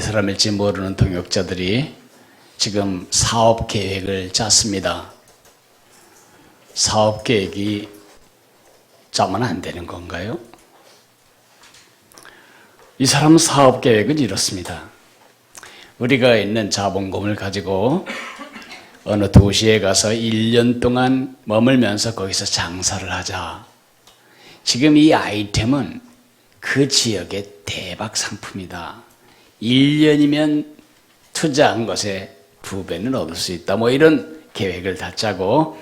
사람일지 모르는 동역자들이 지금 사업 계획을 짰습니다. 사업 계획이 짜면 안 되는 건가요? 이 사람 사업 계획은 이렇습니다. 우리가 있는 자본금을 가지고 어느 도시에 가서 1년 동안 머물면서 거기서 장사를 하자. 지금 이 아이템은 그 지역의 대박 상품이다. 1년이면 투자한 것에 2배는 얻을 수 있다. 뭐 이런 계획을 다 짜고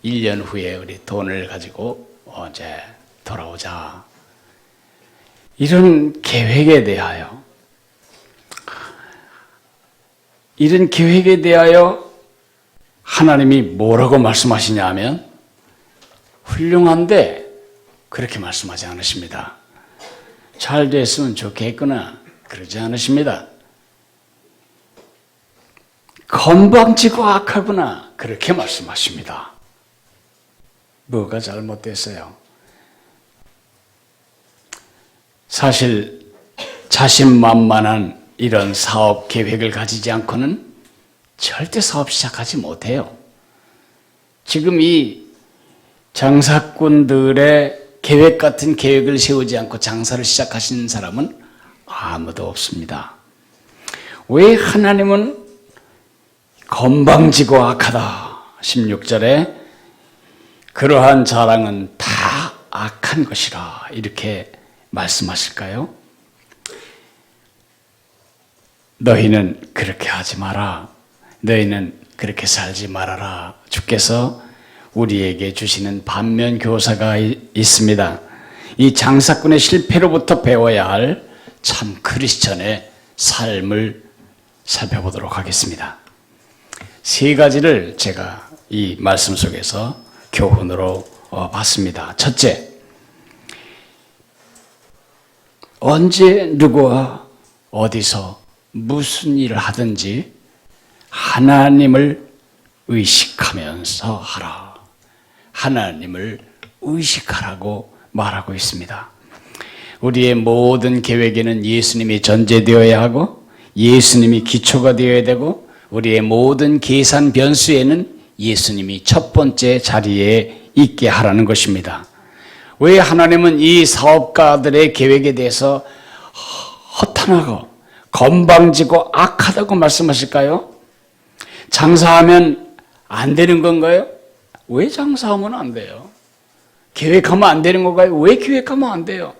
1년 후에 우리 돈을 가지고 이제 돌아오자. 이런 계획에 대하여 하나님이 뭐라고 말씀하시냐 하면 훌륭한데 그렇게 말씀하지 않으십니다. 잘 됐으면 좋겠구나 그러지 않으십니다. 건방지고 악하구나 그렇게 말씀하십니다. 뭐가 잘못됐어요? 사실 자신만만한 이런 사업 계획을 가지지 않고는 절대 사업 시작하지 못해요. 지금 이 장사꾼들의 계획 같은 계획을 세우지 않고 장사를 시작하신 사람은 아무도 없습니다. 왜 하나님은 건방지고 악하다 16절에 그러한 자랑은 다 악한 것이라 이렇게 말씀하실까요? 너희는 그렇게 하지 마라. 너희는 그렇게 살지 말아라. 주께서 우리에게 주시는 반면 교사가 있습니다. 이 장사꾼의 실패로부터 배워야 할 참 크리스천의 삶을 살펴보도록 하겠습니다. 3가지를 제가 이 말씀 속에서 교훈으로 봤습니다. 첫째, 언제 누구와 어디서 무슨 일을 하든지 하나님을 의식하면서 하라. 하나님을 의식하라고 말하고 있습니다. 우리의 모든 계획에는 예수님이 전제되어야 하고 예수님이 기초가 되어야 되고 우리의 모든 계산 변수에는 예수님이 첫 번째 자리에 있게 하라는 것입니다. 왜 하나님은 이 사업가들의 계획에 대해서 허탄하고 건방지고 악하다고 말씀하실까요? 장사하면 안 되는 건가요? 왜 장사하면 안 돼요? 계획하면 안 되는 건가요? 왜 계획하면 안 돼요?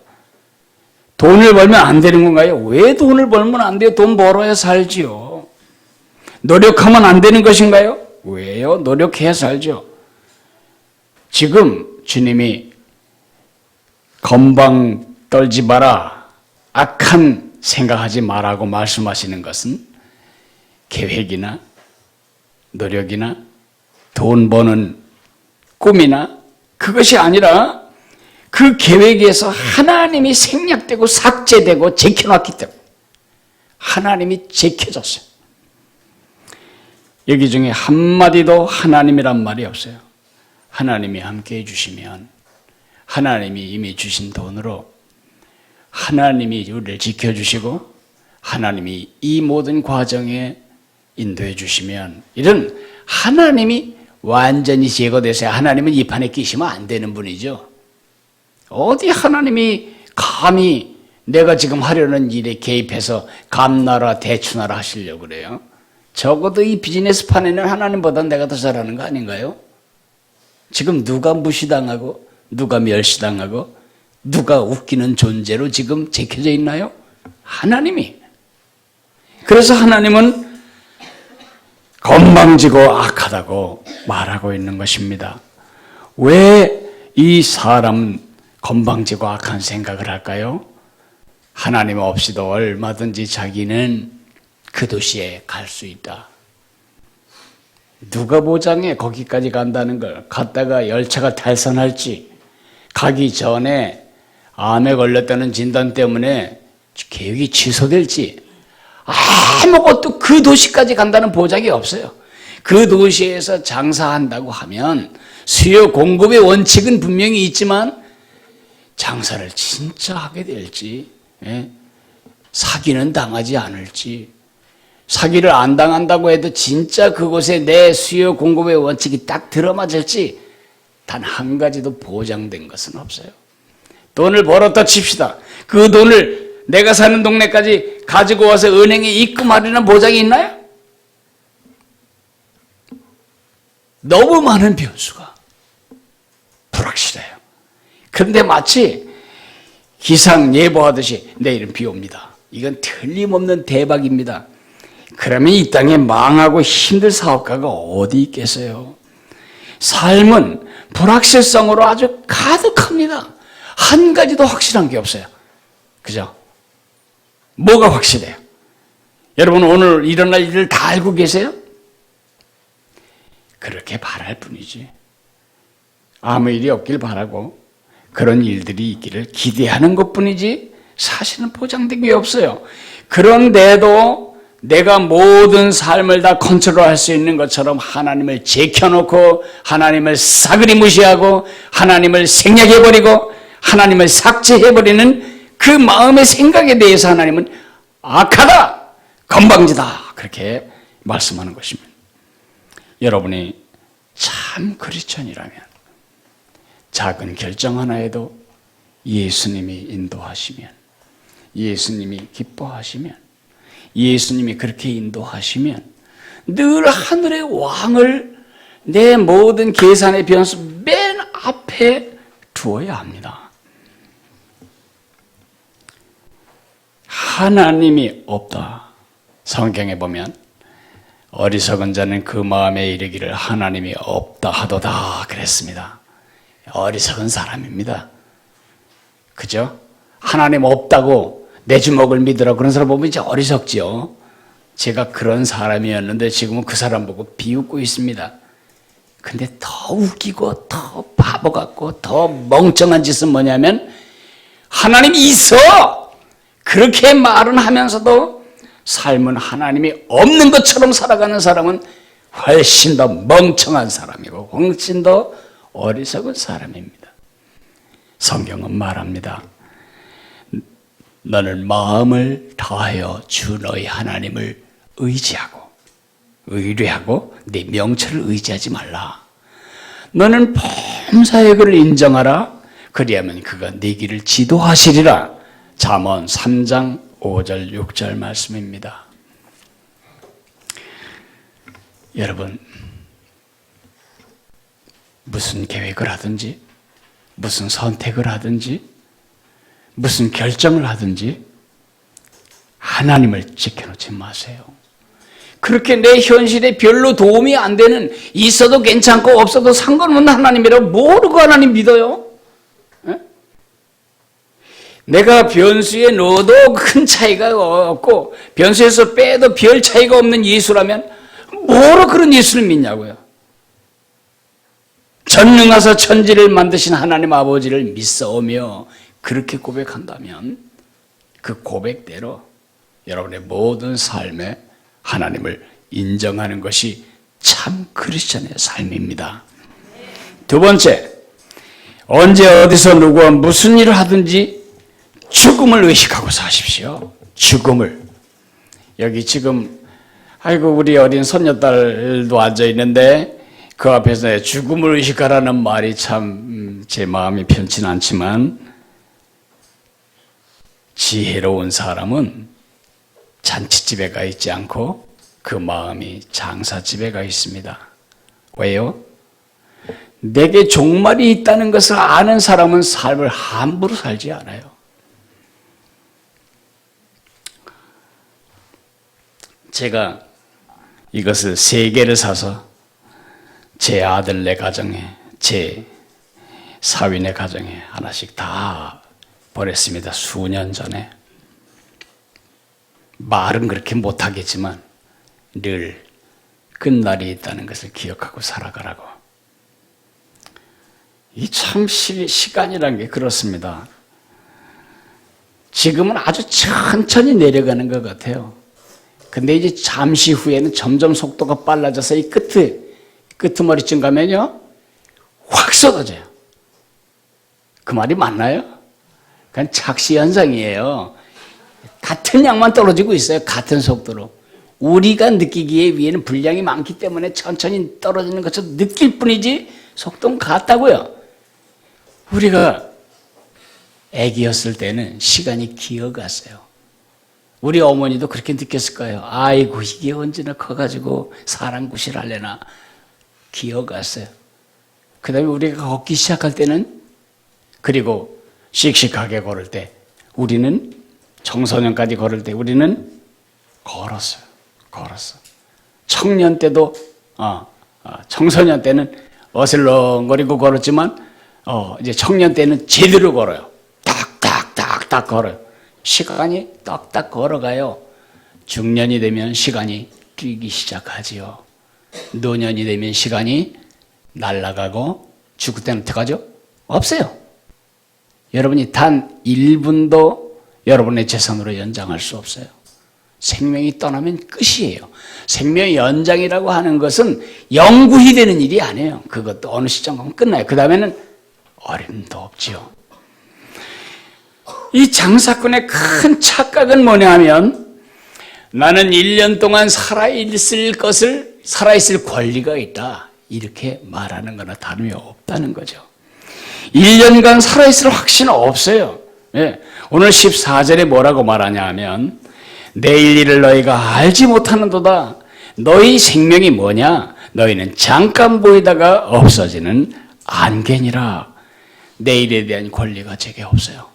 돈을 벌면 안 되는 건가요? 왜 돈을 벌면 안 돼요? 돈 벌어야 살지요. 노력하면 안 되는 것인가요? 왜요? 노력해야 살죠. 지금 주님이 건방 떨지 마라, 악한 생각하지 마라고 말씀하시는 것은 계획이나 노력이나 돈 버는 꿈이나 그것이 아니라 그 계획에서 하나님이 생략되고 삭제되고 제껴놨기 때문에 하나님이 제껴졌어요. 여기 중에 한마디도 하나님이란 말이 없어요. 하나님이 함께 해주시면 하나님이 이미 주신 돈으로 하나님이 우리를 지켜주시고 하나님이 이 모든 과정에 인도해 주시면 이런 하나님이 완전히 제거돼서 하나님은 이 판에 끼시면 안 되는 분이죠. 어디 하나님이 감히 내가 지금 하려는 일에 개입해서 감나라 대추나라 하시려고 그래요? 적어도 이 비즈니스 판에는 하나님보다 내가 더 잘하는 거 아닌가요? 지금 누가 무시당하고 누가 멸시당하고 누가 웃기는 존재로 지금 제껴져 있나요? 하나님이. 그래서 하나님은 건방지고 악하다고 말하고 있는 것입니다. 왜 이 사람은 건방지고 악한 생각을 할까요? 하나님 없이도 얼마든지 자기는 그 도시에 갈 수 있다. 누가 보장해 거기까지 간다는 걸. 갔다가 열차가 탈선할지 가기 전에 암에 걸렸다는 진단 때문에 계획이 취소될지 아무것도 그 도시까지 간다는 보장이 없어요. 그 도시에서 장사한다고 하면 수요 공급의 원칙은 분명히 있지만 장사를 진짜 하게 될지 사기는 당하지 않을지, 사기를 안 당한다고 해도 진짜 그곳에 내 수요 공급의 원칙이 딱 들어맞을지 단 한 가지도 보장된 것은 없어요. 돈을 벌었다 칩시다. 그 돈을 내가 사는 동네까지 가지고 와서 은행에 입금하려는 보장이 있나요? 너무 많은 변수가 불확실해요. 그런데 마치 기상 예보하듯이 내일은 비 옵니다. 이건 틀림없는 대박입니다. 그러면 이 땅에 망하고 힘들 사업가가 어디 있겠어요? 삶은 불확실성으로 아주 가득합니다. 한 가지도 확실한 게 없어요. 그죠? 뭐가 확실해요? 여러분 오늘 일어날 일을 다 알고 계세요? 그렇게 바랄 뿐이지. 아무 일이 없길 바라고 그런 일들이 있기를 기대하는 것뿐이지 사실은 보장된 게 없어요. 그런데도 내가 모든 삶을 다 컨트롤할 수 있는 것처럼 하나님을 제켜놓고 하나님을 싸그리 무시하고 하나님을 생략해버리고 하나님을 삭제해버리는 그 마음의 생각에 대해서 하나님은 악하다, 건방지다 그렇게 말씀하는 것입니다. 여러분이 참 크리스천이라면 작은 결정 하나에도 예수님이 인도하시면, 예수님이 기뻐하시면, 예수님이 그렇게 인도하시면 늘 하늘의 왕을 내 모든 계산의 변수 맨 앞에 두어야 합니다. 하나님이 없다. 성경에 보면 어리석은 자는 그 마음에 이르기를 하나님이 없다 하도다 그랬습니다. 어리석은 사람입니다. 그죠? 하나님 없다고 내 주먹을 믿으라 그런 사람 보면 이제 어리석지요. 제가 그런 사람이었는데 지금은 그 사람 보고 비웃고 있습니다. 근데 더 웃기고 더 바보 같고 더 멍청한 짓은 뭐냐면 하나님이 있어! 그렇게 말은 하면서도 삶은 하나님이 없는 것처럼 살아가는 사람은 훨씬 더 멍청한 사람이고 훨씬 더 어리석은 사람입니다. 성경은 말합니다. 너는 마음을 다하여 주 너희 하나님을 의지하고 의뢰하고 네 명철을 의지하지 말라. 너는 범사의 그를 인정하라. 그리하면 그가 네 길을 지도하시리라. 잠언 3장 5절 6절 말씀입니다. 여러분 무슨 계획을 하든지 무슨 선택을 하든지 무슨 결정을 하든지 하나님을 지켜놓지 마세요. 그렇게 내 현실에 별로 도움이 안 되는, 있어도 괜찮고 없어도 상관없는 하나님이라고 모르고 하나님 믿어요? 에? 내가 변수에 넣어도 큰 차이가 없고 변수에서 빼도 별 차이가 없는 예수라면 뭐로 그런 예수를 믿냐고요? 전능하사 천지를 만드신 하나님 아버지를 믿사오며 그렇게 고백한다면 그 고백대로 여러분의 모든 삶에 하나님을 인정하는 것이 참 크리스천의 삶입니다. 두 번째, 언제 어디서 누구와 무슨 일을 하든지 죽음을 의식하고 사십시오. 죽음을. 여기 지금 아이고 우리 어린 손녀딸도 앉아 있는데 그 앞에서 죽음을 의식하라는 말이 참 제 마음이 편치 않지만 지혜로운 사람은 잔치집에 가 있지 않고 그 마음이 장사집에 가 있습니다. 왜요? 내게 종말이 있다는 것을 아는 사람은 삶을 함부로 살지 않아요. 제가 이것을 3개를 사서 제 아들네 가정에, 제 사위네 가정에 하나씩 다 보냈습니다. 수년 전에. 말은 그렇게 못하겠지만 늘 끝날이 있다는 것을 기억하고 살아가라고. 이 참 시간이라는 게 그렇습니다. 지금은 아주 천천히 내려가는 것 같아요. 근데 이제 잠시 후에는 점점 속도가 빨라져서 이 끄트머리쯤 가면요 확 쏟아져요. 그 말이 맞나요? 그냥 착시 현상이에요. 다 같은 양만 떨어지고 있어요. 같은 속도로. 우리가 느끼기에 위에는 분량이 많기 때문에 천천히 떨어지는 것처럼 느낄 뿐이지 속도는 같다고요. 우리가 애기였을 때는 시간이 기어갔어요. 우리 어머니도 그렇게 느꼈을 거예요. 아이고 이게 언제나 커가지고 사람 구실하려나. 기어갔어요. 그 다음에 우리가 걷기 시작할 때는, 그리고 씩씩하게 걸을 때, 우리는 청소년까지 걸을 때 우리는 걸었어요. 청년 때도 청소년 때는 어슬렁거리고 걸었지만 이제 청년 때는 제대로 걸어요. 딱딱딱딱 걸어요. 시간이 딱딱 걸어가요. 중년이 되면 시간이 뛰기 시작하지요. 노년이 되면 시간이 날아가고 죽을 때는 어떻게 하죠? 없어요. 여러분이 단 1분도 여러분의 재산으로 연장할 수 없어요. 생명이 떠나면 끝이에요. 생명 연장이라고 하는 것은 영구히 되는 일이 아니에요. 그것도 어느 시점 가면 끝나요. 그 다음에는 어림도 없지요. 이 장사꾼의 큰 착각은 뭐냐 하면, 나는 1년 동안 살아있을 권리가 있다. 이렇게 말하는 거나 다름이 없다는 거죠. 1년간 살아있을 확신은 없어요. 예. 오늘 14절에 뭐라고 말하냐 하면, 내일 일을 너희가 알지 못하는도다. 너희 생명이 뭐냐? 너희는 잠깐 보이다가 없어지는 안개니라. 내일에 대한 권리가 제게 없어요.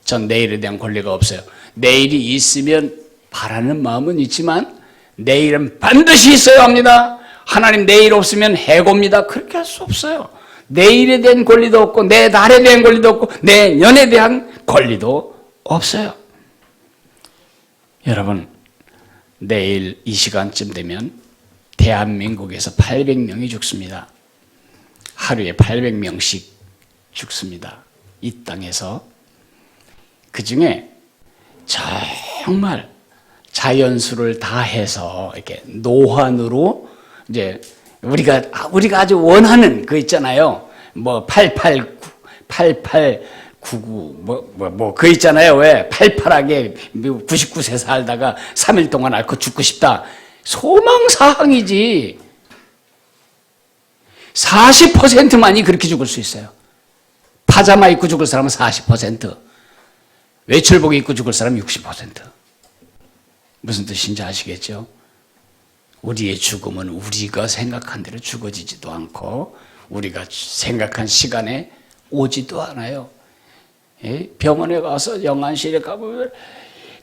전 내일에 대한 권리가 없어요. 내일이 있으면 바라는 마음은 있지만 내일은 반드시 있어야 합니다. 하나님 내일 없으면 해고입니다. 그렇게 할 수 없어요. 내일에 대한 권리도 없고 내 날에 대한 권리도 없고 내 년에 대한 권리도 없어요. 여러분, 내일 이 시간쯤 되면 대한민국에서 800명이 죽습니다. 하루에 800명씩 죽습니다. 이 땅에서. 그 중에 정말 자연수를 다 해서 이렇게 노환으로 이제 우리가 아주 원하는 그 있잖아요. 뭐 8899 그 있잖아요. 왜 88하게 99세 살다가 3일 동안 앓고 죽고 싶다. 소망사항이지. 40%만이 그렇게 죽을 수 있어요. 파자마 입고 죽을 사람은 40%, 외출복 입고 죽을 사람은 60%. 무슨 뜻인지 아시겠죠? 우리의 죽음은 우리가 생각한 대로 죽어지지도 않고 우리가 생각한 시간에 오지도 않아요. 병원에 가서 영안실에 가보면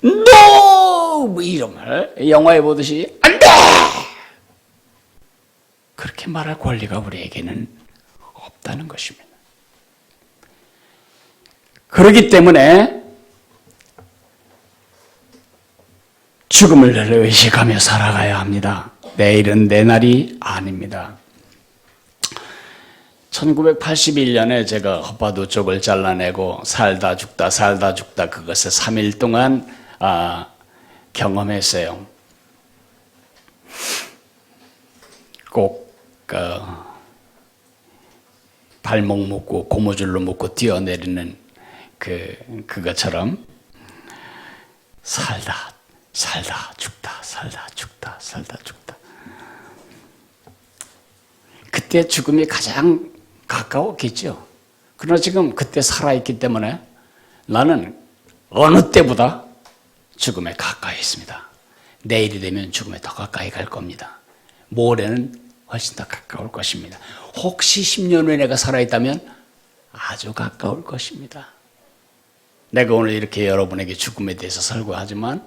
NO! 뭐 이런 말, 영화에 보듯이 안 돼! 그렇게 말할 권리가 우리에게는 없다는 것입니다. 그렇기 때문에 죽음을 의식하며 살아가야 합니다. 내일은 내 날이 아닙니다. 1981년에 제가 혓바두 쪽을 잘라내고 살다 죽다 그것을 3일 동안 경험했어요. 꼭 발목 묶고 고무줄로 묶고 뛰어내리는 그것처럼 살다 죽다. 그때 죽음이 가장 가까웠겠죠. 그러나 지금 그때 살아있기 때문에 나는 어느 때보다 죽음에 가까이 있습니다. 내일이 되면 죽음에 더 가까이 갈 겁니다. 모레는 훨씬 더 가까울 것입니다. 혹시 10년 후에 내가 살아있다면 아주 가까울 것입니다. 내가 오늘 이렇게 여러분에게 죽음에 대해서 설교하지만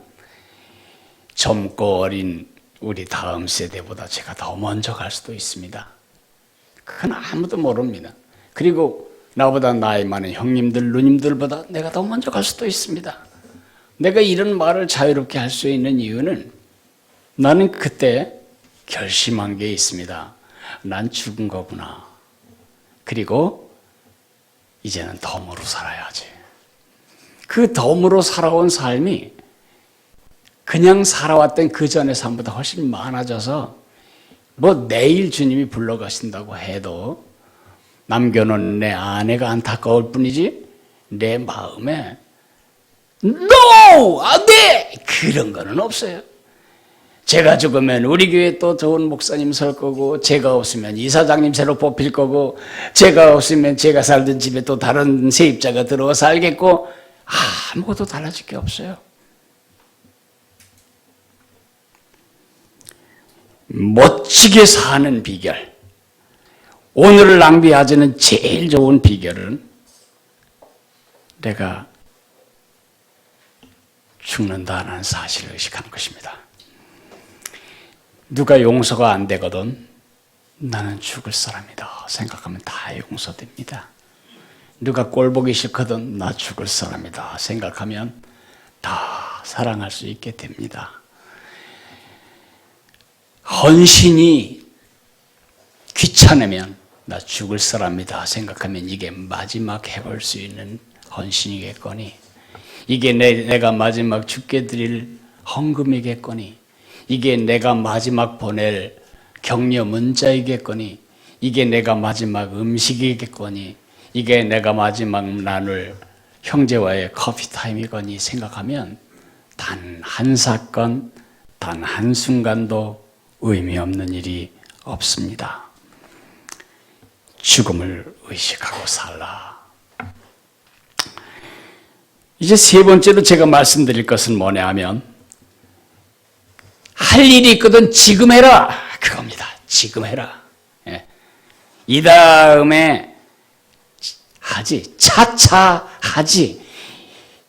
젊고 어린 우리 다음 세대보다 제가 더 먼저 갈 수도 있습니다. 그건 아무도 모릅니다. 그리고 나보다 나이 많은 형님들, 누님들보다 내가 더 먼저 갈 수도 있습니다. 내가 이런 말을 자유롭게 할 수 있는 이유는 나는 그때 결심한 게 있습니다. 난 죽은 거구나. 그리고 이제는 덤으로 살아야지. 그 덤으로 살아온 삶이 그냥 살아왔던 그 전의 삶보다 훨씬 많아져서 뭐 내일 주님이 불러가신다고 해도 남겨놓은 내 아내가 안타까울 뿐이지 내 마음에 No! 안 돼! 그런 거는 없어요. 제가 죽으면 우리 교회 또 좋은 목사님 설 거고, 제가 없으면 이사장님 새로 뽑힐 거고, 제가 없으면 제가 살던 집에 또 다른 세입자가 들어와 살겠고, 아무것도 달라질 게 없어요. 멋지게 사는 비결, 오늘을 낭비하지는 제일 좋은 비결은 내가 죽는다는 사실을 의식하는 것입니다. 누가 용서가 안 되거든 나는 죽을 사람이다 생각하면 다 용서됩니다. 누가 꼴 보기 싫거든 나 죽을 사람이다 생각하면 다 사랑할 수 있게 됩니다. 헌신이 귀찮으면 나 죽을 사람이다 생각하면 이게 마지막 해볼 수 있는 헌신이겠거니, 이게 내가 마지막 죽게 드릴 헌금이겠거니, 이게 내가 마지막 보낼 격려 문자이겠거니, 이게 내가 마지막 음식이겠거니, 이게 내가 마지막 나눌 형제와의 커피 타임이거니 생각하면 단 한 사건, 단 한순간도 의미 없는 일이 없습니다. 죽음을 의식하고 살라. 이제 세 번째로 제가 말씀드릴 것은 뭐냐 하면, 할 일이 있거든 지금 해라 그겁니다. 지금 해라. 이 다음에 하지, 차차 하지,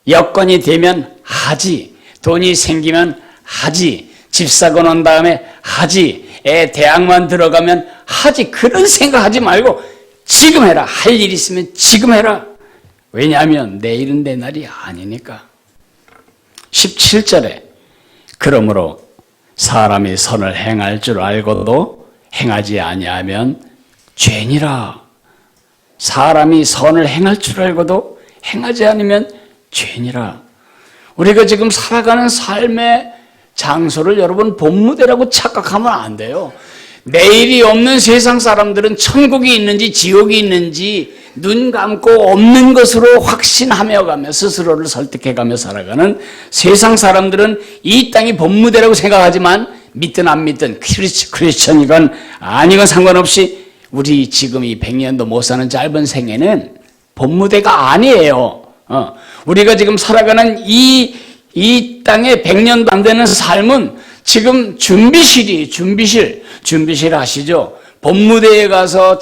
여건이 되면 하지, 돈이 생기면 하지, 집 사고 난 다음에 하지, 애 대학만 들어가면 하지, 그런 생각하지 말고 지금 해라. 할 일 있으면 지금 해라. 왜냐하면 내일은 내 날이 아니니까. 17절에 그러므로 사람이 선을 행할 줄 알고도 행하지 아니하면 죄니라. 사람이 선을 행할 줄 알고도 행하지 않으면 죄니라. 우리가 지금 살아가는 삶의 장소를 여러분 본무대라고 착각하면 안 돼요. 내일이 없는 세상 사람들은 천국이 있는지 지옥이 있는지 눈 감고 없는 것으로 확신하며 가며 스스로를 설득해가며 살아가는 세상 사람들은 이 땅이 본무대라고 생각하지만 믿든 안 믿든 크리스천이건 아니건 상관없이 우리 지금 이 100년도 못 사는 짧은 생애는 본무대가 아니에요. 우리가 지금 살아가는 이 땅에 100년도 안 되는 삶은 지금 준비실이 준비실 아시죠? 본무대에 가서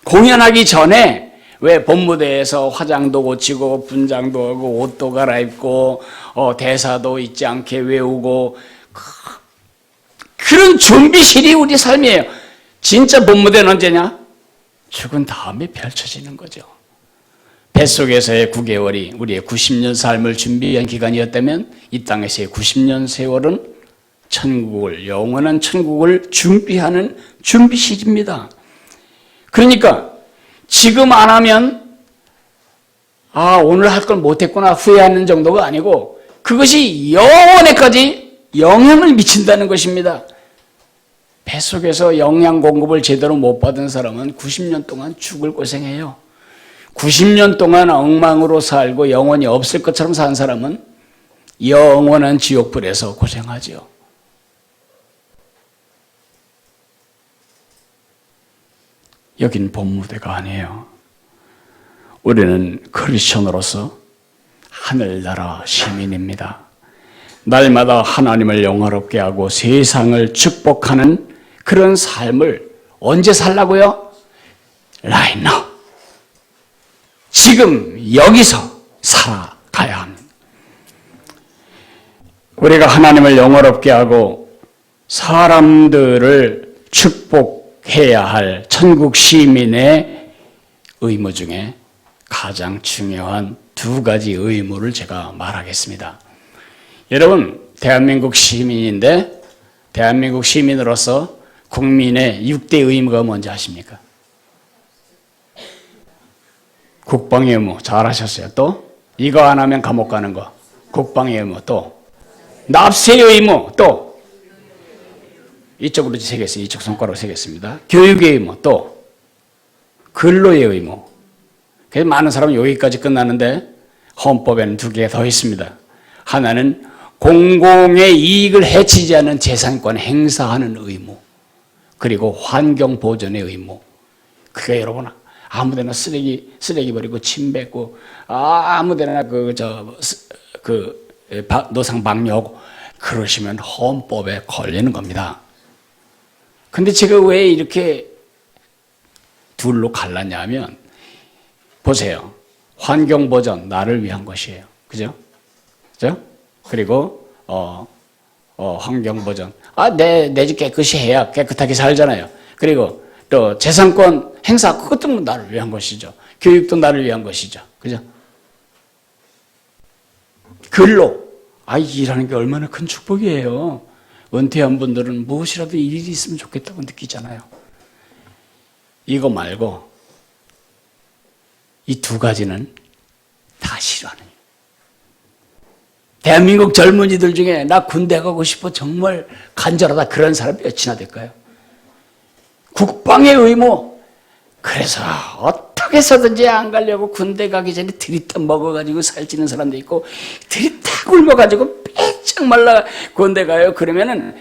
공연하기 전에 왜 본무대에서 화장도 고치고 분장도 하고 옷도 갈아입고 대사도 잊지 않게 외우고 그런 준비실이 우리 삶이에요. 진짜 본무대는 언제냐? 죽은 다음에 펼쳐지는 거죠. 뱃속에서의 9개월이 우리의 90년 삶을 준비한 기간이었다면 이 땅에서의 90년 세월은 천국을, 영원한 천국을 준비하는 준비실입니다. 그러니까 지금 안 하면 오늘 할 걸 못했구나 후회하는 정도가 아니고 그것이 영원에까지 영향을 미친다는 것입니다. 뱃속에서 영양 공급을 제대로 못 받은 사람은 90년 동안 죽을 고생해요. 90년 동안 엉망으로 살고 영원히 없을 것처럼 산 사람은 영원한 지옥불에서 고생하죠. 여긴 본무대가 아니에요. 우리는 크리스천으로서 하늘나라 시민입니다. 날마다 하나님을 영화롭게 하고 세상을 축복하는 그런 삶을 언제 살라고요? Right now. 지금 여기서 살아가야 합니다. 우리가 하나님을 영화롭게 하고 사람들을 축복해야 할 천국 시민의 의무 중에 가장 중요한 두 가지 의무를 제가 말하겠습니다. 여러분, 대한민국 시민인데 대한민국 시민으로서 국민의 6대 의무가 뭔지 아십니까? 국방의 의무 잘하셨어요. 또 이거 안 하면 감옥 가는 거 국방의 의무, 또 납세의 의무, 또 이쪽으로 세겠어요. 이쪽 손가락으로 세겠습니다. 교육의 의무, 또 근로의 의무. 그래서 많은 사람은 여기까지 끝나는데 헌법에는 두 개가 더 있습니다. 하나는 공공의 이익을 해치지 않는 재산권 행사하는 의무, 그리고 환경 보존의 의무. 그게 여러분 아무데나 쓰레기 버리고 침 뱉고 아무데나 노상 방류하고 그러시면 헌법에 걸리는 겁니다. 근데 제가 왜 이렇게 둘로 갈랐냐면, 보세요. 환경 보전 나를 위한 것이에요. 그죠? 그죠? 그리고 환경 보전 내 집 깨끗이 해야 깨끗하게 살잖아요. 그리고 또 재산권 행사, 그것도 나를 위한 것이죠. 교육도 나를 위한 것이죠. 그죠? 근로 일하는 게 얼마나 큰 축복이에요. 은퇴한 분들은 무엇이라도 일이 있으면 좋겠다고 느끼잖아요. 이거 말고 이 두 가지는 다 싫어하는 거예요. 대한민국 젊은이들 중에 나 군대 가고 싶어 정말 간절하다 그런 사람 몇이나 될까요? 국방의 의무. 그래서 어떻게 해서든지 안 가려고 군대 가기 전에 들이타 먹어가지고 살찌는 사람도 있고, 들이타 굶어가지고 빼짝 말라 군대 가요. 그러면은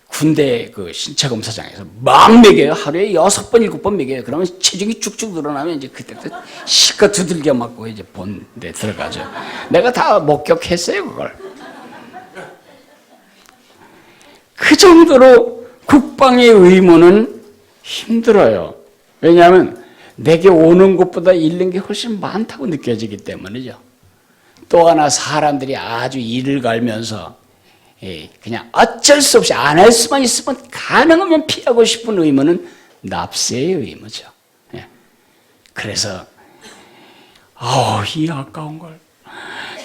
군대 그 신체검사장에서 막 먹여요. 하루에 6번, 7번 먹여요. 그러면 체중이 쭉쭉 늘어나면 이제 그때부터 실컷 두들겨 맞고 이제 본데 들어가죠. 내가 다 목격했어요, 그걸. 그 정도로 국방의 의무는 힘들어요. 왜냐하면 내게 오는 것보다 잃는 게 훨씬 많다고 느껴지기 때문이죠. 또 하나, 사람들이 아주 이를 갈면서 그냥 어쩔 수 없이 안 할 수만 있으면 가능하면 피하고 싶은 의무는 납세의 의무죠. 그래서 이 아까운 걸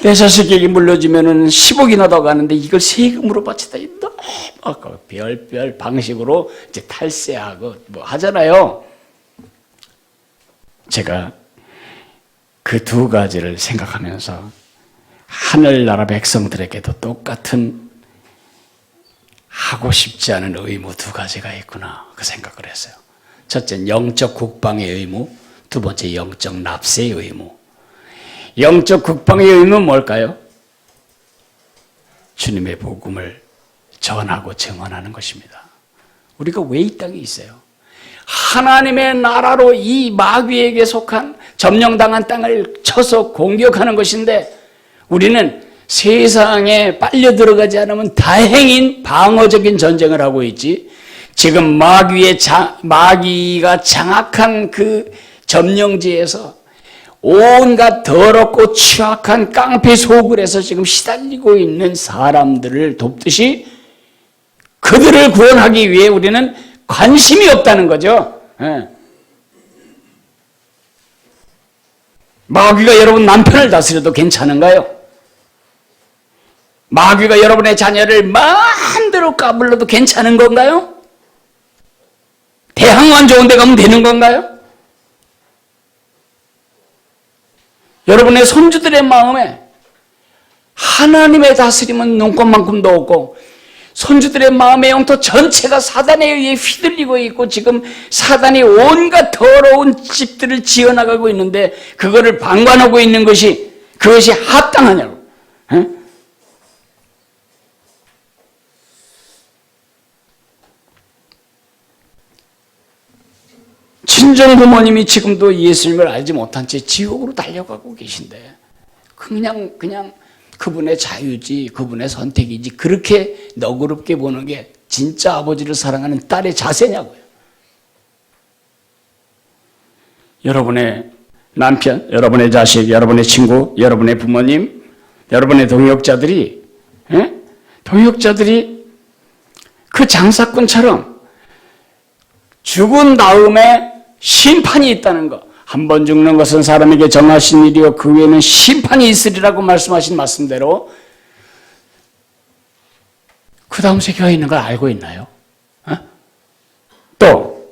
내 자식에게 물려주면은 10억이나 더 가는데 이걸 세금으로 바치다 너무 아까워. 별별 방식으로 이제 탈세하고 뭐 하잖아요. 제가 그 두 가지를 생각하면서 하늘나라 백성들에게도 똑같은 하고 싶지 않은 의무 두 가지가 있구나, 그 생각을 했어요. 첫째는 영적 국방의 의무, 두 번째 영적 납세의 의무. 영적 국방의 의무는 뭘까요? 주님의 복음을 전하고 증언하는 것입니다. 우리가 왜 이 땅에 있어요? 하나님의 나라로 이 마귀에게 속한 점령당한 땅을 쳐서 공격하는 것인데, 우리는 세상에 빨려 들어가지 않으면 다행인 방어적인 전쟁을 하고 있지, 지금 마귀가 장악한 그 점령지에서 온갖 더럽고 취약한 깡패 소굴에서 지금 시달리고 있는 사람들을 돕듯이 그들을 구원하기 위해 우리는 관심이 없다는 거죠. 마귀가 여러분 남편을 다스려도 괜찮은가요? 마귀가 여러분의 자녀를 마음대로 까불러도 괜찮은 건가요? 대학만 좋은 데 가면 되는 건가요? 여러분의 손주들의 마음에 하나님의 다스림은 눈꽃만큼도 없고, 손주들의 마음의 영토 전체가 사단에 의해 휘둘리고 있고, 지금 사단이 온갖 더러운 집들을 지어나가고 있는데 그거를 방관하고 있는 그것이 합당하냐고. 친정 부모님이 지금도 예수님을 알지 못한 채 지옥으로 달려가고 계신데, 그냥 그분의 자유지, 그분의 선택이지, 그렇게 너그럽게 보는 게 진짜 아버지를 사랑하는 딸의 자세냐고요. 여러분의 남편, 여러분의 자식, 여러분의 친구, 여러분의 부모님, 여러분의 동역자들이 그 장사꾼처럼 죽은 다음에 심판이 있다는 거. 한 번 죽는 것은 사람에게 정하신 일이요 그 후에는 심판이 있으리라고 말씀하신 말씀대로 그 다음 세계가 있는 걸 알고 있나요? 또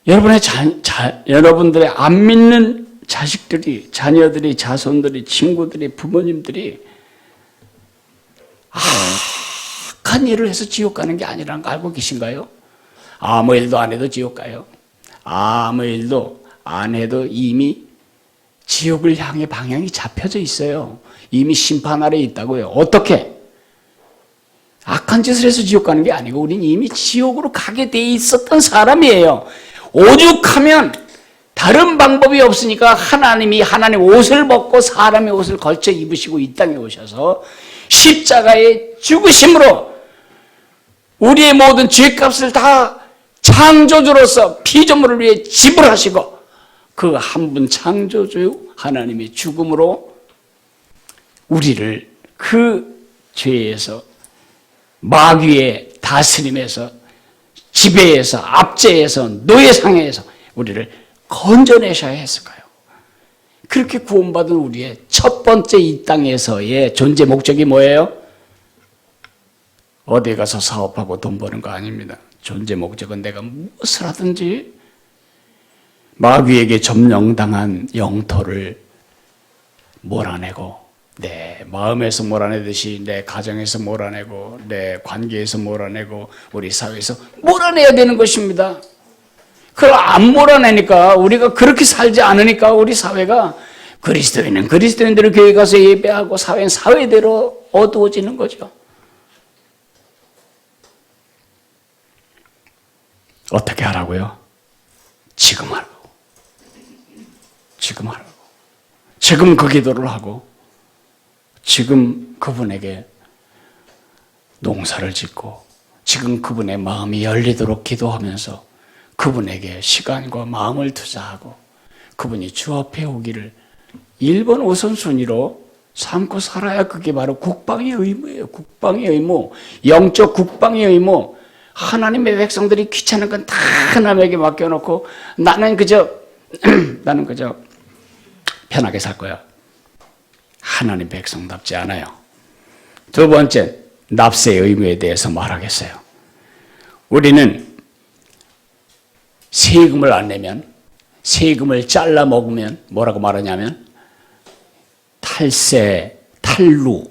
여러분들의 안 믿는 자식들이, 자녀들이, 자손들이, 친구들이, 부모님들이 악한 일을 해서 지옥 가는 게 아니라는 거 알고 계신가요? 아무 일도 안 해도 지옥 가요. 아무 일도 안 해도 이미 지옥을 향해 방향이 잡혀져 있어요. 이미 심판 아래 있다고요. 어떻게? 악한 짓을 해서 지옥 가는 게 아니고 우리는 이미 지옥으로 가게 돼 있었던 사람이에요. 오죽하면 다른 방법이 없으니까 하나님이 하나님 옷을 벗고 사람의 옷을 걸쳐 입으시고 이 땅에 오셔서 십자가의 죽으심으로 우리의 모든 죄값을 다 창조주로서 피조물을 위해 지불하시고 그 한 분 창조주 하나님의 죽음으로 우리를 그 죄에서 마귀의 다스림에서 지배에서 압제에서 노예상에서 우리를 건져내셔야 했을까요? 그렇게 구원받은 우리의 첫 번째 이 땅에서의 존재 목적이 뭐예요? 어디 가서 사업하고 돈 버는 거 아닙니다. 존재 목적은 내가 무엇을 하든지 마귀에게 점령당한 영토를 몰아내고 내 마음에서 몰아내듯이 내 가정에서 몰아내고 내 관계에서 몰아내고 우리 사회에서 몰아내야 되는 것입니다. 그걸 안 몰아내니까 우리가 그렇게 살지 않으니까 우리 사회가 그리스도인은 그리스도인대로 교회 가서 예배하고 사회는 사회대로 어두워지는 거죠. 어떻게 하라고요? 지금 하라고. 지금 하라고. 지금 그 기도를 하고 지금 그분에게 농사를 짓고 지금 그분의 마음이 열리도록 기도하면서 그분에게 시간과 마음을 투자하고 그분이 주 앞에 오기를 1번 우선순위로 삼고 살아야 그게 바로 국방의 의무예요. 국방의 의무, 영적 국방의 의무. 하나님의 백성들이 귀찮은 건 다 하나님에게 맡겨놓고 나는 그저 편하게 살 거야. 하나님 백성답지 않아요. 두 번째, 납세의 의무에 대해서 말하겠어요. 우리는 세금을 안 내면, 세금을 잘라 먹으면 뭐라고 말하냐면 탈세, 탈루.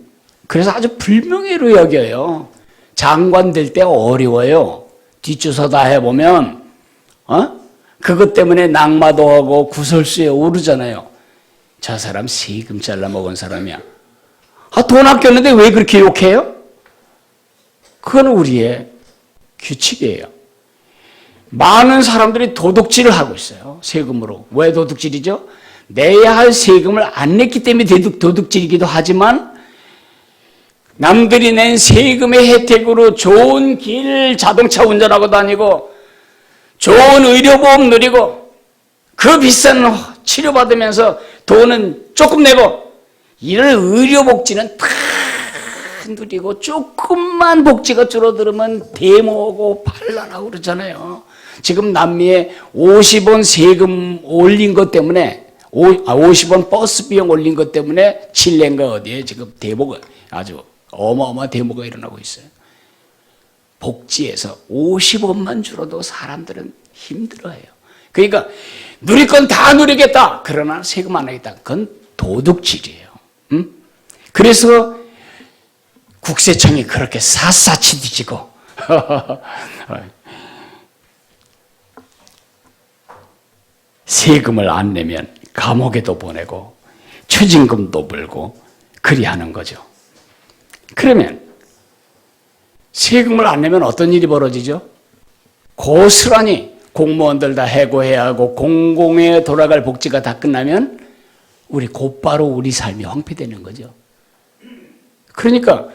그래서 아주 불명예로 여겨요. 장관 될 때 어려워요. 뒷주소 다 해보면 그것 때문에 낙마도 하고 구설수에 오르잖아요. 저 사람 세금 잘라 먹은 사람이야. 돈 아꼈는데 왜 그렇게 욕해요? 그건 우리의 규칙이에요. 많은 사람들이 도둑질을 하고 있어요. 세금으로. 왜 도둑질이죠? 내야 할 세금을 안 냈기 때문에 도둑질이기도 하지만 남들이 낸 세금의 혜택으로 좋은 길 자동차 운전하고 다니고 좋은 의료보험 누리고 그 비싼 치료받으면서 돈은 조금 내고 이런 의료복지는 다 누리고 조금만 복지가 줄어들으면 데모하고 반란하고 그러잖아요. 지금 남미에 50원 세금 올린 것 때문에 50원 버스 비용 올린 것 때문에 칠레인가 어디에 지금 데모가 아주 어마어마한 데모가 일어나고 있어요. 복지에서 50원만 줄어도 사람들은 힘들어해요. 그러니까 누릴 건 다 누리겠다. 그러나 세금 안 하겠다. 그건 도둑질이에요. 그래서 국세청이 그렇게 샅샅이 뒤지고 세금을 안 내면 감옥에도 보내고 추징금도 물고 그리하는 거죠. 그러면 세금을 안 내면 어떤 일이 벌어지죠? 고스란히 공무원들 다 해고해야 하고 공공에 돌아갈 복지가 다 끝나면 우리 곧바로 우리 삶이 황폐되는 거죠. 그러니까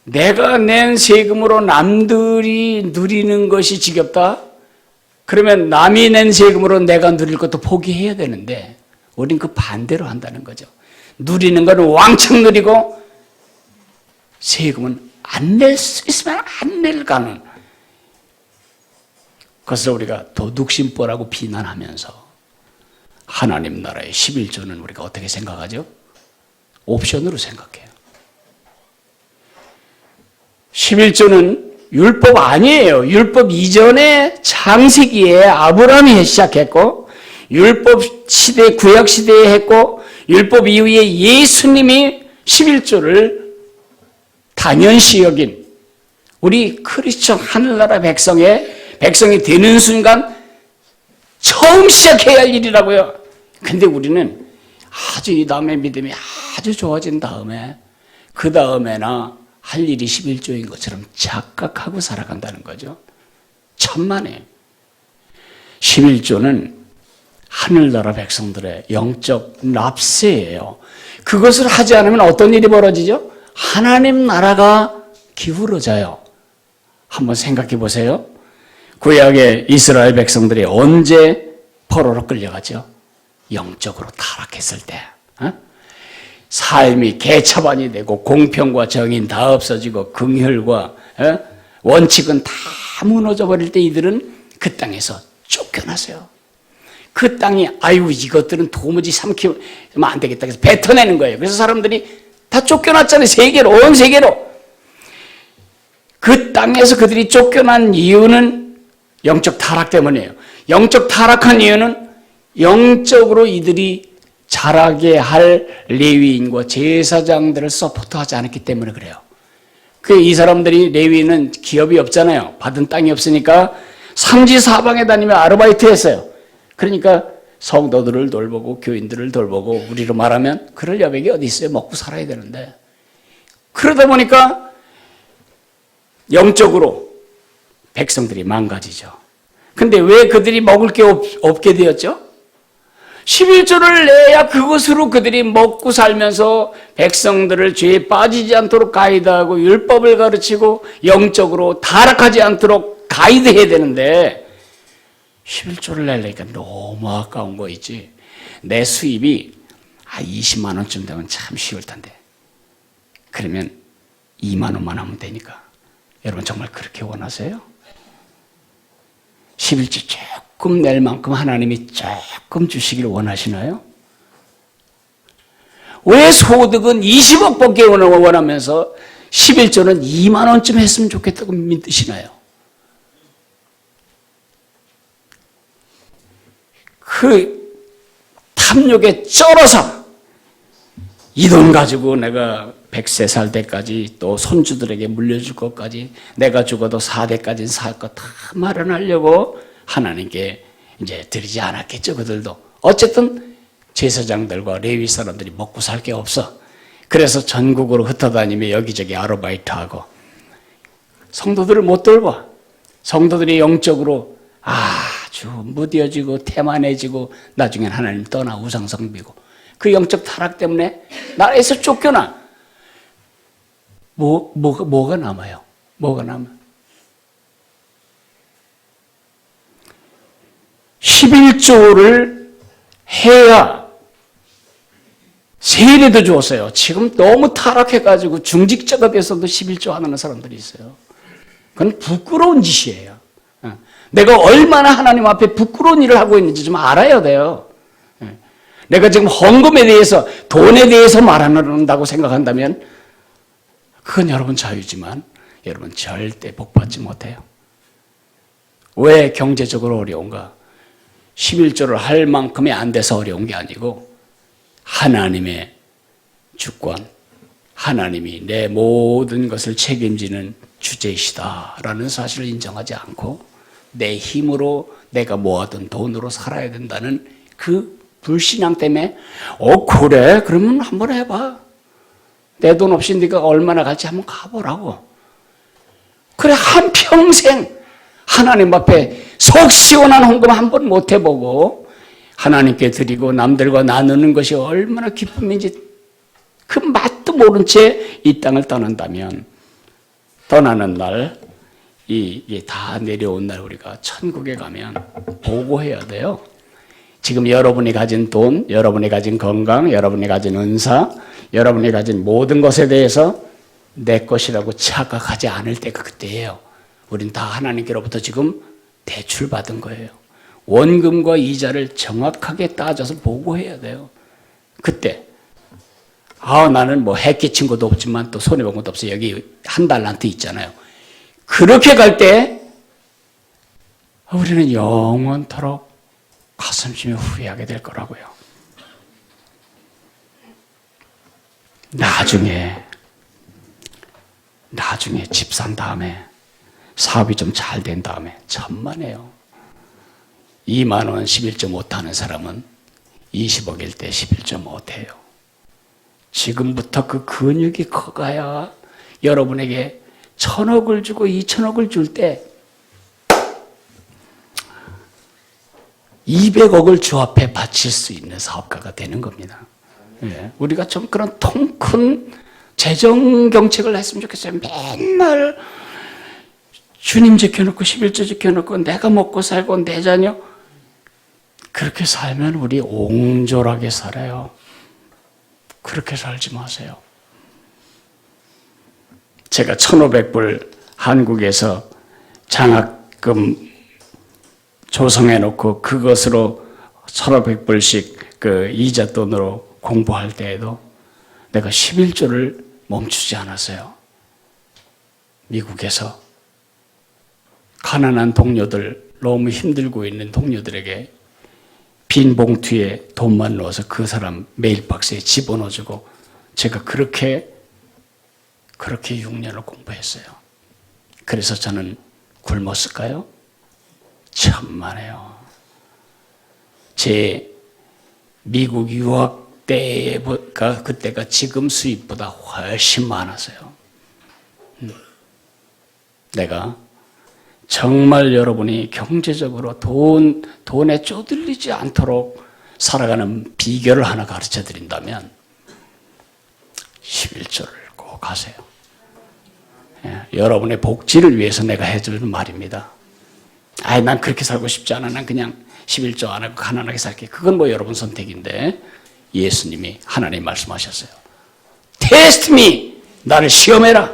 내가 낸 세금으로 남들이 누리는 것이 지겹다? 그러면 남이 낸 세금으로 내가 누릴 것도 포기해야 되는데 우린 그 반대로 한다는 거죠. 누리는 건 왕창 누리고 세금은 안 낼 수 있으면 안 낼 가는 그것을 우리가 도둑심보라고 비난하면서 하나님 나라의 11조는 우리가 어떻게 생각하죠? 옵션으로 생각해요. 11조는 율법 아니에요. 율법 이전에 창세기에 아브라함이 시작했고 율법 시대, 구약 시대에 했고 율법 이후에 예수님이 11조를 당연시 여긴 우리 크리스천 하늘나라 백성이 되는 순간 처음 시작해야 할 일이라고요. 근데 우리는 아주 이 다음에 믿음이 아주 좋아진 다음에 그 다음에나 할 일이 11조인 것처럼 착각하고 살아간다는 거죠. 천만에 11조는 하늘나라 백성들의 영적 납세예요. 그것을 하지 않으면 어떤 일이 벌어지죠? 하나님 나라가 기울어져요. 한번 생각해 보세요. 구약의 이스라엘 백성들이 언제 포로로 끌려가죠? 영적으로 타락했을 때. 삶이 개차반이 되고 공평과 정의는 다 없어지고 긍휼과 원칙은 다 무너져 버릴 때 이들은 그 땅에서 쫓겨나세요. 그 땅이 아유 이것들은 도무지 삼키면 안 되겠다 그래서 뱉어내는 거예요. 그래서 사람들이 다 쫓겨났잖아요. 세계로, 온 세계로. 그 땅에서 그들이 쫓겨난 이유는 영적 타락 때문이에요. 영적 타락한 이유는 영적으로 이들이 자라게 할 레위인과 제사장들을 서포트하지 않았기 때문에 그래요. 이 사람들이 레위인은 기업이 없잖아요. 받은 땅이 없으니까 삼지사방에 다니며 아르바이트 했어요. 그러니까 성도들을 돌보고 교인들을 돌보고 우리로 말하면 그럴 여백이 어디 있어요. 먹고 살아야 되는데. 그러다 보니까 영적으로 백성들이 망가지죠. 근데 왜 그들이 먹을 게 없게 되었죠? 11조를 내야 그것으로 그들이 먹고 살면서 백성들을 죄에 빠지지 않도록 가이드하고 율법을 가르치고 영적으로 타락하지 않도록 가이드해야 되는데 11조를 내려니까 너무 아까운 거 있지. 내 수입이 20만 원쯤 되면 참 쉬울 텐데. 그러면 2만 원만 하면 되니까. 여러분 정말 그렇게 원하세요? 11조 조금 낼 만큼 하나님이 조금 주시기를 원하시나요? 왜 소득은 20억 벌게 원하면서 11조는 2만 원쯤 했으면 좋겠다고 믿으시나요? 그 탐욕에 쩔어서 이 돈 가지고 내가 100세 살 때까지 또 손주들에게 물려줄 것까지 내가 죽어도 4대까지는 살 것 다 마련하려고 하나님께 이제 드리지 않았겠죠. 그들도 어쨌든 제사장들과 레위 사람들이 먹고 살 게 없어. 그래서 전국으로 흩어다니며 여기저기 아르바이트하고 성도들을 못 돌봐. 성도들이 영적으로 아주 무뎌지고 태만해지고 나중엔 하나님 떠나 우상성비고 그 영적 타락 때문에 나라에서 쫓겨나. 뭐가 남아요? 뭐가 남아? 11조를 해야 세례도 줬어요. 지금 너무 타락해가지고 중직작업에서도 11조 하는 사람들이 있어요. 그건 부끄러운 짓이에요. 내가 얼마나 하나님 앞에 부끄러운 일을 하고 있는지 좀 알아야 돼요. 내가 지금 헌금에 대해서 돈에 대해서 말한다고 생각한다면 그건 여러분 자유지만 여러분 절대 복받지 못해요. 왜 경제적으로 어려운가? 11조를 할 만큼이 안 돼서 어려운 게 아니고 하나님의 주권, 하나님이 내 모든 것을 책임지는 주제이시다라는 사실을 인정하지 않고 내 힘으로 내가 모아둔 돈으로 살아야 된다는 그 불신앙 때문에 그래? 그러면 한번 해봐. 내 돈 없이 네가 얼마나 갈지 한번 가보라고. 그래 한평생 하나님 앞에 속 시원한 헌금 한번 못 해보고 하나님께 드리고 남들과 나누는 것이 얼마나 기쁨인지 그 맛도 모른 채 이 땅을 떠난다면 떠나는 날 이게 다 내려온 날 우리가 천국에 가면 보고해야 돼요. 지금 여러분이 가진 돈, 여러분이 가진 건강, 여러분이 가진 은사, 여러분이 가진 모든 것에 대해서 내 것이라고 착각하지 않을 때가 그때예요. 우린 다 하나님께로부터 지금 대출받은 거예요. 원금과 이자를 정확하게 따져서 보고해야 돼요. 그때 나는 뭐 해 끼친 것도 없지만 또 손해본 것도 없어요. 여기 $1 있잖아요. 그렇게 갈 때 우리는 영원토록 가슴심에 후회하게 될 거라고요. 나중에 집 산 다음에 사업이 좀 잘 된 다음에 천만에요. 2만 원 11조 못하는 사람은 20억일 때 11조 못해요. 지금부터 그 근육이 커가야 여러분에게 1,000억을 주고 2,000억을 줄 때 200억을 주 앞에 바칠 수 있는 사업가가 되는 겁니다. 예, 우리가 좀 그런 통 큰 재정 경책을 했으면 좋겠어요. 맨날 주님 지켜놓고 11조 지켜놓고 내가 먹고 살고 내 자녀 그렇게 살면 우리 옹졸하게 살아요. 그렇게 살지 마세요. 제가 1,500불 한국에서 장학금 조성해놓고 그것으로 1,500불씩 그 이자 돈으로 공부할 때에도 내가 11조를 멈추지 않았어요. 미국에서 가난한 동료들, 너무 힘들고 있는 동료들에게 빈 봉투에 돈만 넣어서 그 사람 메일박스에 집어넣어주고 제가 그렇게 6년을 공부했어요. 그래서 저는 굶었을까요? 천만에요. 제 미국 유학 때가 그때가 지금 수입보다 훨씬 많았어요. 내가 정말 여러분이 경제적으로 돈에 쪼들리지 않도록 살아가는 비결을 하나 가르쳐 드린다면 11조를 꼭 하세요. 예, 여러분의 복지를 위해서 내가 해주는 말입니다. 난 그렇게 살고 싶지 않아. 난 그냥 11조 안 하고 가난하게 살게. 그건 뭐 여러분 선택인데 예수님이 하나님 말씀하셨어요. Test me. 나를 시험해라.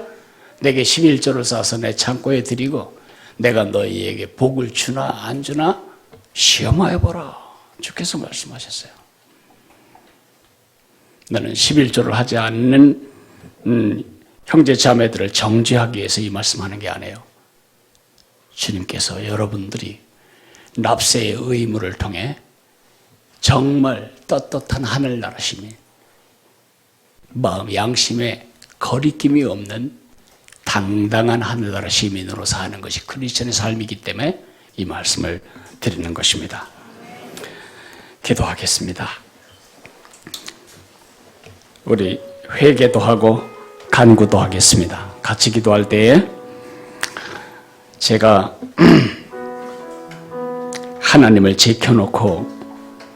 내게 11조를 싸서 내 창고에 드리고 내가 너희에게 복을 주나 안 주나 시험하여 보라. 주께서 말씀하셨어요. 나는 11조를 하지 않는 형제 자매들을 정죄하기 위해서 이 말씀하는 게 아니에요. 주님께서 여러분들이 납세의 의무를 통해 정말 떳떳한 하늘나라 시민, 마음 양심에 거리낌이 없는 당당한 하늘나라 시민으로 사는 것이 크리스천의 삶이기 때문에 이 말씀을 드리는 것입니다. 기도하겠습니다. 우리 회개도 하고 간구도 하겠습니다. 같이 기도할 때에 제가 하나님을 제켜놓고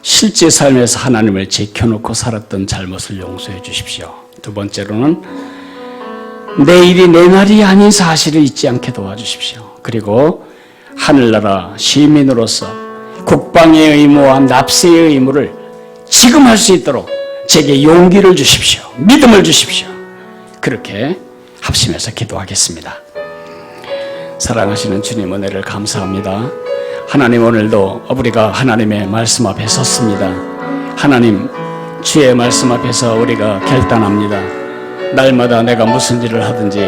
실제 삶에서 하나님을 제켜놓고 살았던 잘못을 용서해 주십시오. 두 번째로는 내일이 내 날이 아닌 사실을 잊지 않게 도와주십시오. 그리고 하늘나라 시민으로서 국방의 의무와 납세의 의무를 지금 할 수 있도록 제게 용기를 주십시오. 믿음을 주십시오. 그렇게 합심해서 기도하겠습니다. 사랑하시는 주님 은혜를 감사합니다. 하나님 오늘도 우리가 하나님의 말씀 앞에 섰습니다. 하나님 주의 말씀 앞에서 우리가 결단합니다. 날마다 내가 무슨 일을 하든지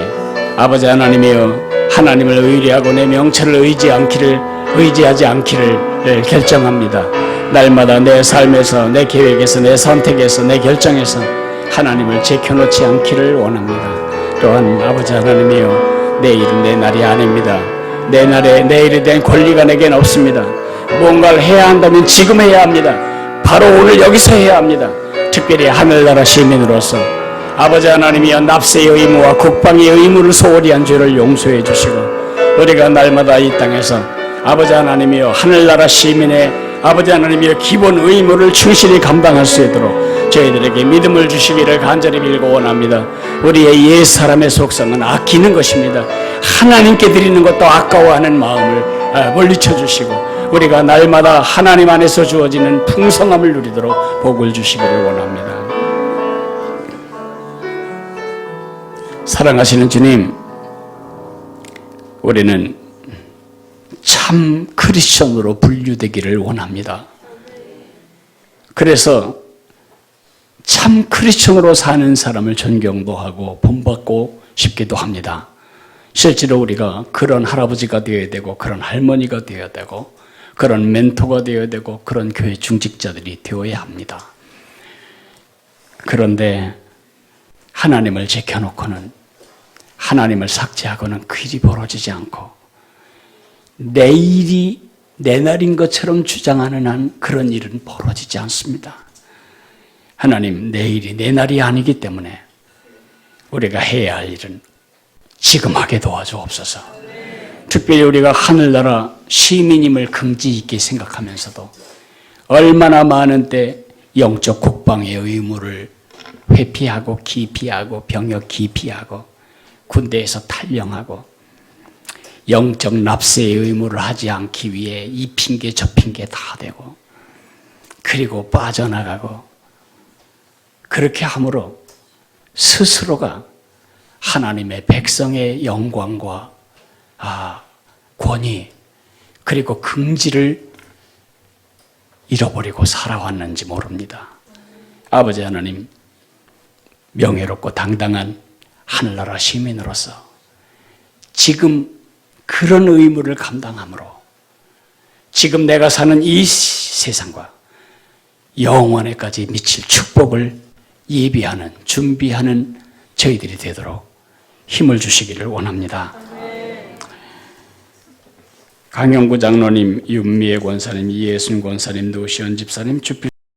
아버지 하나님이여 하나님을 의뢰하고 내 명철을 의지하지 않기를 결정합니다. 날마다 내 삶에서 내 계획에서 내 선택에서 내 결정에서 하나님을 제켜놓지 않기를 원합니다. 또한 아버지 하나님이여 내일은 내 날이 아닙니다. 내일에 대한 권리가 내겐 없습니다. 뭔가를 해야 한다면 지금 해야 합니다. 바로 오늘 여기서 해야 합니다. 특별히 하늘나라 시민으로서 아버지 하나님이여 납세의 의무와 국방의 의무를 소홀히 한 죄를 용서해 주시고 우리가 날마다 이 땅에서 아버지 하나님이여 하늘나라 시민의 아버지 하나님이여 기본 의무를 충실히 감당할 수 있도록 저희들에게 믿음을 주시기를 간절히 빌고 원합니다. 우리의 옛사람의 속성은 아끼는 것입니다. 하나님께 드리는 것도 아까워하는 마음을 물리쳐 주시고 우리가 날마다 하나님 안에서 주어지는 풍성함을 누리도록 복을 주시기를 원합니다. 사랑하시는 주님, 우리는 참 크리스천으로 분류되기를 원합니다. 그래서 참 크리스천으로 사는 사람을 존경도 하고 본받고 싶기도 합니다. 실제로 우리가 그런 할아버지가 되어야 되고 그런 할머니가 되어야 되고 그런 멘토가 되어야 되고 그런 교회 중직자들이 되어야 합니다. 그런데 하나님을 제껴놓고는 하나님을 삭제하고는 그 일이 벌어지지 않고 내일이 내 날인 것처럼 주장하는 한 그런 일은 벌어지지 않습니다. 하나님, 내일이 내 날이 아니기 때문에 우리가 해야 할 일은 지금 하게 도와주옵소서. 특별히 우리가 하늘나라 시민임을 긍지 있게 생각하면서도 얼마나 많은 때 영적 국방의 의무를 회피하고 기피하고 병역 기피하고 군대에서 탈영하고 영적 납세의 의무를 하지 않기 위해 이 핑계 저 핑계 다 대고 그리고 빠져나가고 그렇게 함으로 스스로가 하나님의 백성의 영광과 권위 그리고 긍지를 잃어버리고 살아왔는지 모릅니다. 아버지 하나님, 명예롭고 당당한 하늘나라 시민으로서 지금 그런 의무를 감당함으로 지금 내가 사는 이 세상과 영원에까지 미칠 축복을 예비하는 준비하는 저희들이 되도록 힘을 주시기를 원합니다. 강영구 장로님, 윤미애 권사님, 이예순 권사님, 노시연 집사님, 주필